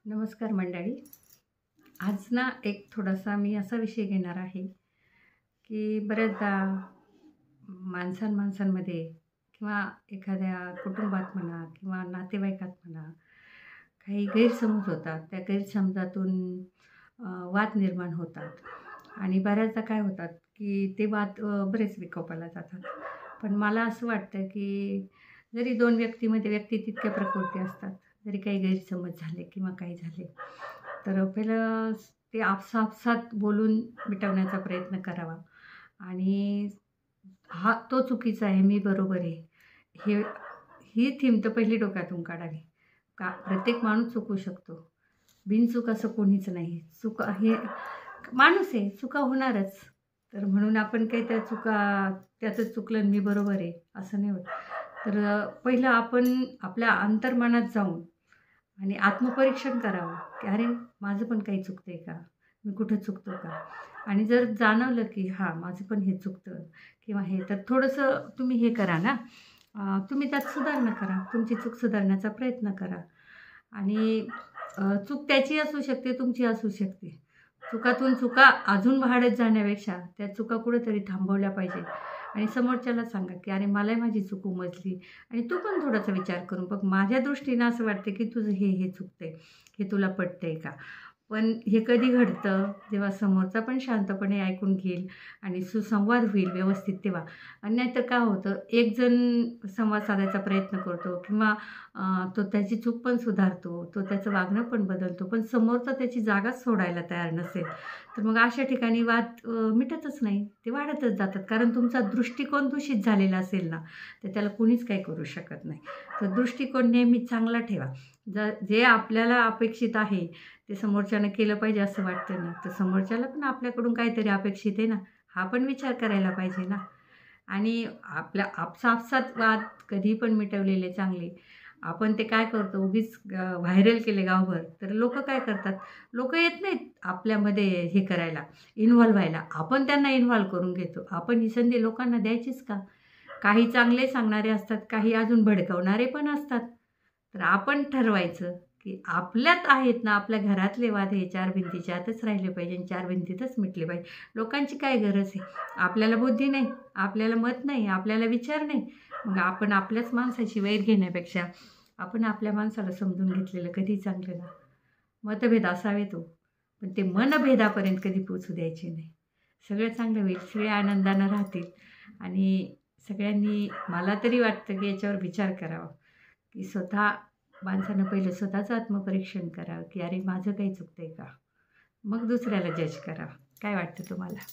नमस्कार मंडळी. आज ना एक थोडासा मी असा विषय घेणार आहे, की बऱ्याचदा माणसांमध्ये किंवा एखाद्या कुटुंबात म्हणा किंवा नातेवाईकात म्हणा, काही गैरसमज होतात. त्या गैरसमजातून वाद निर्माण होतात आणि बऱ्याचदा काय होतात, की ते वाद बरेच विकोपाला जातात. पण मला असं वाटतं, की जरी 2 व्यक्तीमध्ये व्यक्ती तितक्या प्रकृती असतात, जरी काही गैरसमज झाले किंवा काही झाले, तर पहिलं ते आपसात बोलून मिटवण्याचा प्रयत्न करावा आणि तो चुकीचा आहे, मी बरोबर आहे, हे ही थीम तर पहिली डोक्यातून काढावी. प्रत्येक माणूस चुकू शकतो. बिनचूक असं कोणीच नाही. चुका हे माणूस आहे, चुका होणारच. तर म्हणून आपण काही त्याचं चुकलं आणि मी बरोबर आहे असं नाही होत. तर पहिलं आपण आपल्या अंतर्मनात जाऊन आणि आत्मपरीक्षण करावं, की अरे माझं पण काही चुकतंय का? मी कुठं चुकतो का? आणि जर जाणवलं की हां, माझं पण हे चुकतं किंवा हे, तर थोडंसं तुम्ही हे करा ना, तुम्ही त्यात सुधारणा करा. तुमची चूक सुधारण्याचा प्रयत्न करा आणि चूक त्याची असू शकते, तुमची असू शकते. चुकातून चुका अजून वाढत जाण्यापेक्षा त्या चुका कुठेतरी थांबवल्या पाहिजे आणि समोरच्याला सांगा, की "अरे मलाही माझी चूक उमजली आणि तू पण थोडासा विचार करून बघ. माझ्या दृष्टीनं असं वाटतं, की तुझं हे चुकतंय. हे तुला पटतंय का?" पण हे कधी घडतं, जेव्हा समोरचा पण शांतपणे ऐकून घेईल आणि सुसंवाद होईल व्यवस्थित तेव्हा. आणि नाहीतर काय होतं, एक जण संवाद साधायचा प्रयत्न करतो किंवा तो त्याची चूक पण सुधारतो, तो त्याचं वागणं पण बदलतो, पण समोरचा त्याची जागाच सोडायला तयार नसेल, तर मग अशा ठिकाणी वाद मिटतच नाही, ते वाढतच जातात. कारण तुमचा दृष्टिकोन दूषित झालेला असेल ना, तर त्याला कुणीच काही करू शकत नाही. तर दृष्टिकोन नेहमी चांगला ठेवा. जे आपल्याला अपेक्षित आहे ते समोरच्यानं केलं पाहिजे असं वाटतं ना, तर समोरच्याला पण आपल्याकडून काहीतरी अपेक्षित आहे ना, हा पण विचार करायला पाहिजे ना. आणि आपल्या आपसात वाद कधी पण मिटवलेले चांगले. आपण ते काय करतो, उगीच व्हायरल केले गावभर, तर लोकं काय करतात, लोकं येत नाहीत आपल्यामध्ये हे करायला, इन्व्हॉल्व व्हायला. आपण त्यांना इन्व्हॉल्व करून घेतो. आपण ही संधी लोकांना द्यायचीच का? काही चांगले सांगणारे असतात, काही अजून भडकवणारे पण असतात. तर आपण ठरवायचं, की आपल्यात आहेत ना, आपल्या घरातले वाद हे 4 भिंतीच्या आतच राहिले पाहिजे आणि 4 भिंतीतच मिटले पाहिजे. लोकांची काय गरज आहे? आपल्याला बुद्धी नाही, आपल्याला मत नाही, आपल्याला विचार नाही. मग आपण आपल्याच माणसाची वैर घेण्यापेक्षा आपण आपल्या माणसाला समजून घेतलेलं कधी चांगलं ना. मतभेद असावेत हो, पण ते मनभेदापर्यंत कधी पोहोचू द्यायचे नाही. सगळं चांगलं होईल, सगळे आनंदानं राहतील आणि सगळ्यांनी, मला तरी वाटतं, की याच्यावर विचार करावा, की माणसानं पहिलं स्वतःचं आत्मपरीक्षण करावं, की अरे माझं काही चुकतंय का? मग दुसऱ्याला जज करावं. काय वाटतं तुम्हाला?